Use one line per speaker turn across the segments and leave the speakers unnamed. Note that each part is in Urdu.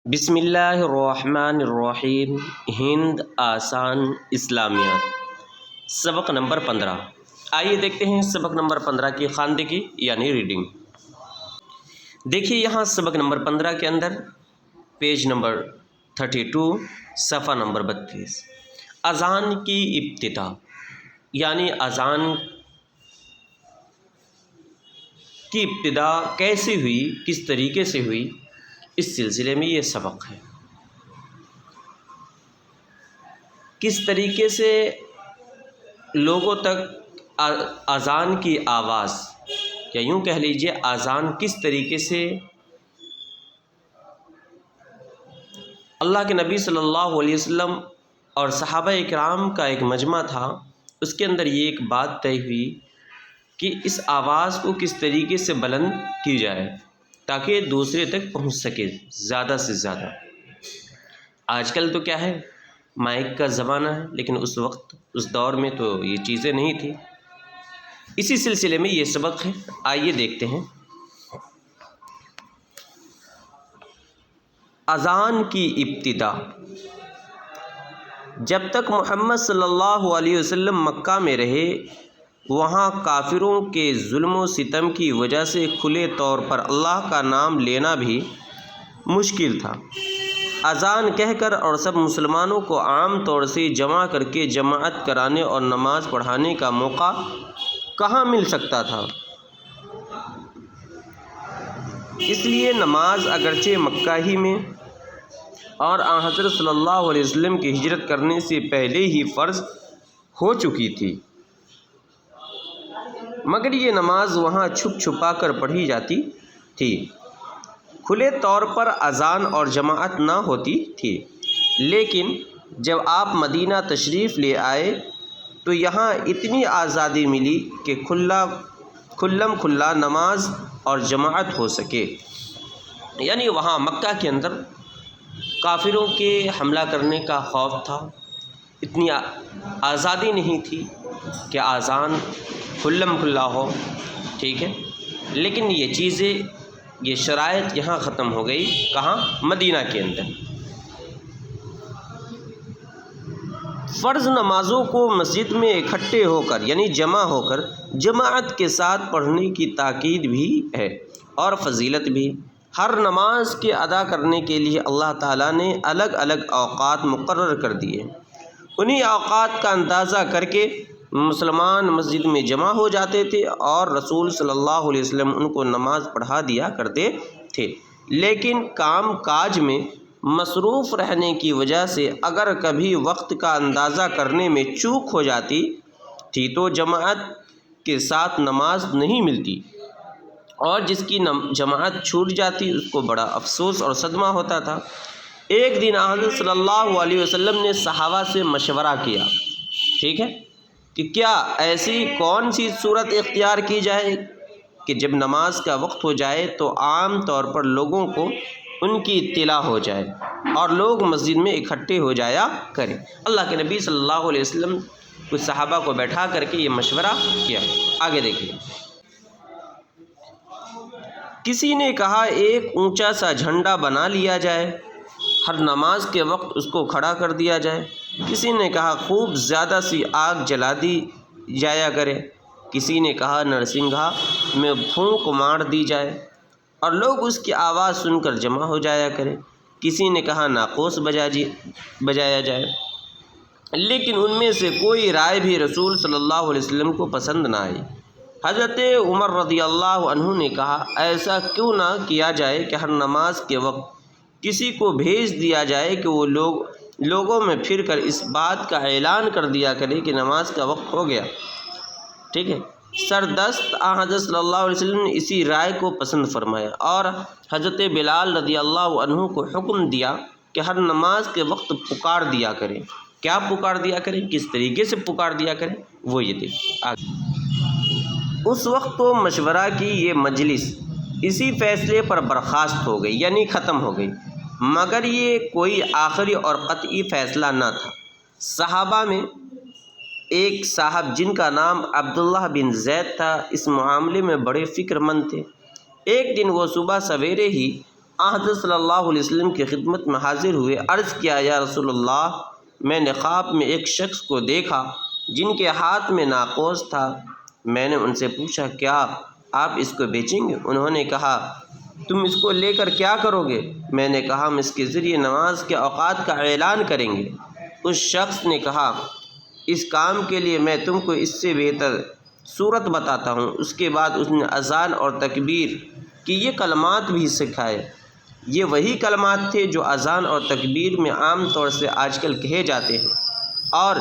بسم اللہ الرحمن الرحیم۔ ہند آسان اسلامیات، سبق نمبر 15۔ آئیے دیکھتے ہیں سبق نمبر 15 کی خواندگی یعنی ریڈنگ۔ دیکھیے یہاں سبق نمبر 15 کے اندر پیج نمبر 32 صفحہ نمبر 32، اذان کی ابتدا یعنی اذان کی ابتدا کیسے ہوئی، کس طریقے سے ہوئی، اس سلسلے میں یہ سبق ہے۔ کس طریقے سے لوگوں تک اذان کی آواز، یا یوں کہہ لیجئے اذان کس طریقے سے اللہ کے نبی صلی اللہ علیہ وسلم اور صحابہ اکرام کا ایک مجمع تھا، اس کے اندر یہ ایک بات طے ہوئی کہ اس آواز کو کس طریقے سے بلند کی جائے تاکہ دوسرے تک پہنچ سکے زیادہ سے زیادہ۔ آج کل تو کیا ہے، مائک کا زمانہ ہے، لیکن اس وقت اس دور میں تو یہ چیزیں نہیں تھیں۔ اسی سلسلے میں یہ سبق ہے، آئیے دیکھتے ہیں۔ اذان کی ابتدا، جب تک محمد صلی اللہ علیہ وسلم مکہ میں رہے، وہاں کافروں کے ظلم و ستم کی وجہ سے کھلے طور پر اللہ کا نام لینا بھی مشکل تھا۔ اذان کہہ کر اور سب مسلمانوں کو عام طور سے جمع کر کے جماعت کرانے اور نماز پڑھانے کا موقع کہاں مل سکتا تھا؟ اس لیے نماز اگرچہ مکہ ہی میں اور آن حضرت صلی اللہ علیہ وسلم کی ہجرت کرنے سے پہلے ہی فرض ہو چکی تھی، مگر یہ نماز وہاں چھپ چھپا کر پڑھی جاتی تھی، کھلے طور پر اذان اور جماعت نہ ہوتی تھی۔ لیکن جب آپ مدینہ تشریف لے آئے تو یہاں اتنی آزادی ملی کہ کھلم کھلا نماز اور جماعت ہو سکے۔ یعنی وہاں مکہ کے اندر کافروں کے حملہ کرنے کا خوف تھا، اتنی آزادی نہیں تھی کہ اذان کھلم کھلا ہو، ٹھیک ہے، لیکن یہ چیزیں، یہ شرائط یہاں ختم ہو گئی، کہاں؟ مدینہ کے اندر۔ فرض نمازوں کو مسجد میں اکٹھے ہو کر یعنی جمع ہو کر جماعت کے ساتھ پڑھنے کی تاکید بھی ہے اور فضیلت بھی۔ ہر نماز کے ادا کرنے کے لیے اللہ تعالیٰ نے الگ الگ اوقات مقرر کر دیے، انہی اوقات کا اندازہ کر کے مسلمان مسجد میں جمع ہو جاتے تھے اور رسول صلی اللہ علیہ وسلم ان کو نماز پڑھا دیا کرتے تھے۔ لیکن کام کاج میں مصروف رہنے کی وجہ سے اگر کبھی وقت کا اندازہ کرنے میں چوک ہو جاتی تھی تو جماعت کے ساتھ نماز نہیں ملتی، اور جس کی جماعت چھوٹ جاتی اس کو بڑا افسوس اور صدمہ ہوتا تھا۔ ایک دن حضرت صلی اللہ علیہ وسلم نے صحابہ سے مشورہ کیا، ٹھیک ہے، کہ کیا ایسی کون سی صورت اختیار کی جائے کہ جب نماز کا وقت ہو جائے تو عام طور پر لوگوں کو ان کی اطلاع ہو جائے اور لوگ مسجد میں اکٹھے ہو جایا کریں۔ اللہ کے نبی صلی اللہ علیہ وسلم کچھ صحابہ کو بیٹھا کر کے یہ مشورہ کیا۔ آگے دیکھیے، کسی نے کہا ایک اونچا سا جھنڈا بنا لیا جائے، ہر نماز کے وقت اس کو کھڑا کر دیا جائے۔ کسی نے کہا خوب زیادہ سی آگ جلا دی جایا کرے۔ کسی نے کہا نرسنگھا میں پھونک مار دی جائے اور لوگ اس کی آواز سن کر جمع ہو جایا کریں۔ کسی نے کہا ناقوس بجایا جائے۔ لیکن ان میں سے کوئی رائے بھی رسول صلی اللہ علیہ وسلم کو پسند نہ آئی۔ حضرت عمر رضی اللہ عنہ نے کہا ایسا کیوں نہ کیا جائے کہ ہر نماز کے وقت کسی کو بھیج دیا جائے کہ وہ لوگوں میں پھر کر اس بات کا اعلان کر دیا کرے کہ نماز کا وقت ہو گیا، ٹھیک ہے۔ سردست حضرت صلی اللہ علیہ وسلم نے اسی رائے کو پسند فرمایا اور حضرت بلال رضی اللہ عنہ کو حکم دیا کہ ہر نماز کے وقت پکار دیا کریں۔ کیا پکار دیا کریں، کس طریقے سے پکار دیا کریں، وہ یہ دیکھیں آگے۔ اس وقت تو مشورہ کی یہ مجلس اسی فیصلے پر برخاست ہو گئی یعنی ختم ہو گئی، مگر یہ کوئی آخری اور قطعی فیصلہ نہ تھا۔ صحابہ میں ایک صاحب جن کا نام عبداللہ بن زید تھا، اس معاملے میں بڑے فکر مند تھے۔ ایک دن وہ صبح سویرے ہی حضرت صلی اللہ علیہ وسلم کی خدمت میں حاضر ہوئے، عرض کیا یا رسول اللہ، میں نے خواب میں ایک شخص کو دیکھا جن کے ہاتھ میں ناقوس تھا۔ میں نے ان سے پوچھا کیا آپ اس کو بیچیں گے؟ انہوں نے کہا تم اس کو لے کر کیا کرو گے؟ میں نے کہا ہم اس کے ذریعے نماز کے اوقات کا اعلان کریں گے۔ اس شخص نے کہا اس کام کے لیے میں تم کو اس سے بہتر صورت بتاتا ہوں۔ اس کے بعد اس نے اذان اور تکبیر کی یہ کلمات بھی سکھائے۔ یہ وہی کلمات تھے جو اذان اور تکبیر میں عام طور سے آج کل کہے جاتے ہیں، اور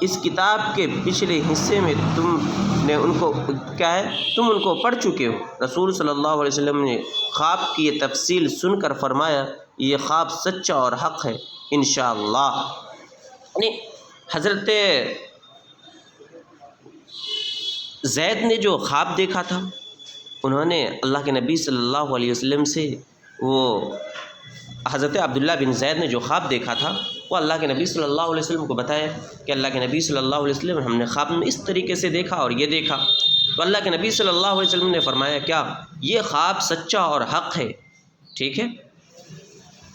اس کتاب کے پچھلے حصے میں تم ان کو پڑھ چکے ہو۔ رسول صلی اللہ علیہ وسلم نے خواب کی یہ تفصیل سن کر فرمایا یہ خواب سچا اور حق ہے انشاءاللہ۔ یعنی حضرت زید نے جو خواب دیکھا تھا، انہوں نے اللہ کے نبی صلی اللہ علیہ وسلم سے حضرت عبداللہ بن زید نے جو خواب دیکھا تھا وہ اللہ کے نبی صلی اللہ علیہ وسلم کو بتایا کہ اللہ کے نبی صلی اللہ علیہ وسلم ہم نے خواب میں اس طریقے سے دیکھا اور یہ دیکھا۔ تو اللہ کے نبی صلی اللہ علیہ وسلم نے فرمایا کیا یہ خواب سچا اور حق ہے؟ ٹھیک ہے،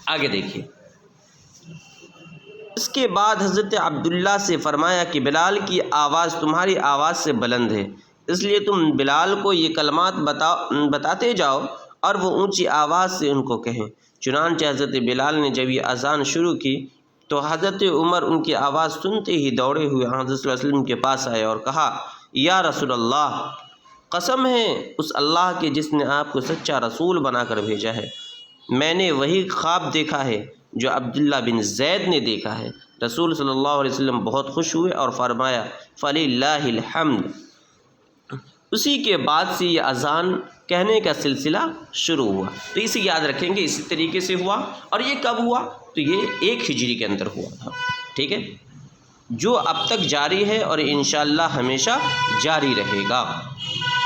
آگے دیکھیے۔ اس کے بعد حضرت عبداللہ سے فرمایا کہ بلال کی آواز تمہاری آواز سے بلند ہے، اس لیے تم بلال کو یہ کلمات بتاتے جاؤ اور وہ اونچی آواز سے ان کو کہیں۔ چنانچہ حضرت بلال نے جب یہ اذان شروع کی تو حضرت عمر ان کی آواز سنتے ہی دوڑے ہوئے حضرت صلی اللہ علیہ وسلم کے پاس آئے اور کہا یا رسول اللہ، قسم ہے اس اللہ کی جس نے آپ کو سچا رسول بنا کر بھیجا ہے، میں نے وہی خواب دیکھا ہے جو عبداللہ بن زید نے دیکھا ہے۔ رسول صلی اللہ علیہ وسلم بہت خوش ہوئے اور فرمایا فللہ الحمد۔ اسی کے بعد سے یہ اذان کہنے کا سلسلہ شروع ہوا۔ تو اسے یاد رکھیں گے، اسی طریقے سے ہوا۔ اور یہ کب ہوا؟ تو یہ 1 ہجری کے اندر ہوا تھا، ٹھیک ہے، جو اب تک جاری ہے اور انشاءاللہ ہمیشہ جاری رہے گا۔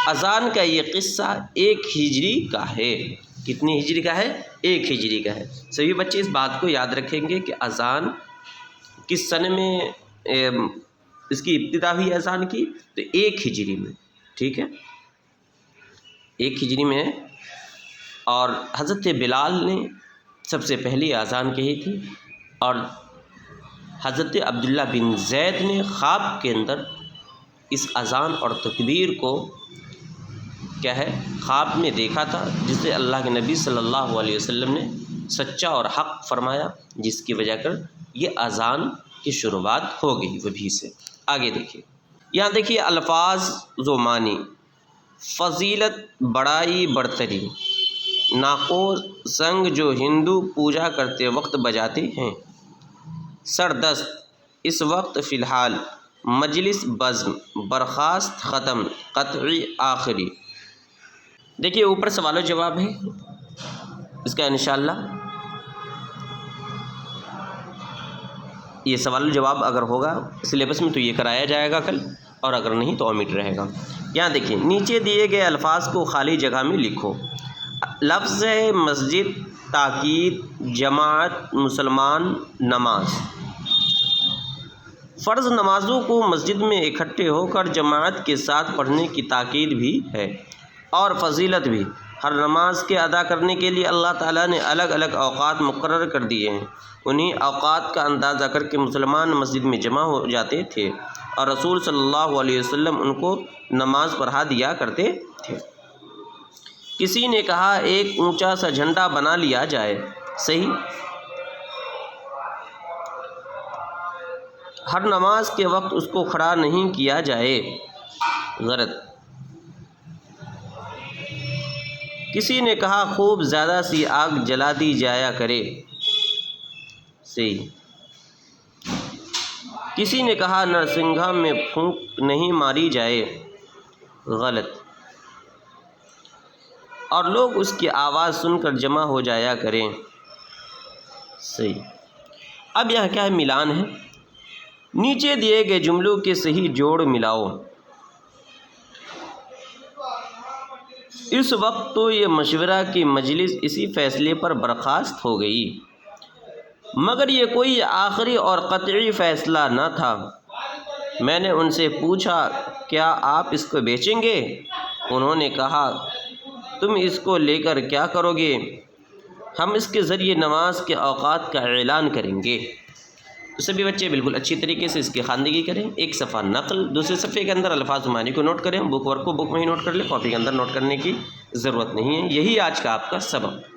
اذان کا یہ قصہ 1 ہجری کا ہے۔ کتنی ہجری کا ہے؟ 1 ہجری کا ہے۔ سبھی بچے اس بات کو یاد رکھیں گے کہ اذان کس سن میں اس کی ابتدا ہوئی اذان کی؟ تو 1 ہجری میں، ٹھیک ہے، 1 ہجری میں۔ اور حضرت بلال نے سب سے پہلی اذان کہی تھی، اور حضرت عبداللہ بن زید نے خواب کے اندر اس اذان اور تکبیر کو کیا ہے خواب میں دیکھا تھا، جسے اللہ کے نبی صلی اللہ علیہ وسلم نے سچا اور حق فرمایا، جس کی وجہ کر یہ اذان کی شروعات ہو گئی وبھی سے۔ آگے دیکھیے، یہاں دیکھیے الفاظ و معنی۔ فضیلت، بڑائی، برتری۔ ناقوس سنگ جو ہندو پوجا کرتے وقت بجاتے ہیں۔ سردست، اس وقت فی الحال۔ مجلس، بزم۔ برخاست، ختم، قطعی، آخری۔ دیکھیے اوپر سوال و جواب ہے اس کا انشاءاللہ۔ یہ سوال و جواب اگر ہوگا سلیبس میں تو یہ کرایا جائے گا کل، اور اگر نہیں تو اومٹ رہے گا۔ یہاں دیکھیں نیچے دیے گئے الفاظ کو خالی جگہ میں لکھو۔ لفظ ہے مسجد، تاکید، جماعت، مسلمان، نماز۔ فرض نمازوں کو مسجد میں اکٹھے ہو کر جماعت کے ساتھ پڑھنے کی تاکید بھی ہے، اور فضیلت بھی۔ ہر نماز کے ادا کرنے کے لیے اللہ تعالیٰ نے الگ الگ اوقات مقرر کر دیے ہیں، انہی اوقات کا اندازہ کر کے مسلمان مسجد میں جمع ہو جاتے تھے، اور رسول صلی اللہ علیہ وسلم ان کو نماز پڑھا دیا کرتے تھے۔ کسی نے کہا ایک اونچا سا جھنڈا بنا لیا جائے، صحیح۔ ہر نماز کے وقت اس کو کھڑا نہیں کیا جائے، غلط۔ کسی نے کہا خوب زیادہ سی آگ جلا دی جایا کرے، صحیح۔ کسی نے کہا نرسنگھا میں پھونک نہیں ماری جائے، غلط۔ اور لوگ اس کی آواز سن کر جمع ہو جایا کریں، صحیح۔ اب یہاں کیا ہے؟ ملان ہے۔ نیچے دیے گئے جملوں کے صحیح جوڑ ملاؤ۔ اس وقت تو یہ مشورہ کی مجلس اسی فیصلے پر برخاست ہو گئی، مگر یہ کوئی آخری اور قطعی فیصلہ نہ تھا۔ میں نے ان سے پوچھا کیا آپ اس کو بیچیں گے؟ انہوں نے کہا تم اس کو لے کر کیا کرو گے؟ ہم اس کے ذریعے نماز کے اوقات کا اعلان کریں گے۔ تو سبھی بچے بالکل اچھی طریقے سے اس کی خواندگی کریں۔ ایک صفحہ نقل، دوسرے صفحے کے اندر الفاظ و معنی کو نوٹ کریں، بک ورک کو بک میں ہی نوٹ کر لیں، کاپی کے اندر نوٹ کرنے کی ضرورت نہیں ہے۔ یہی آج کا آپ کا سبق۔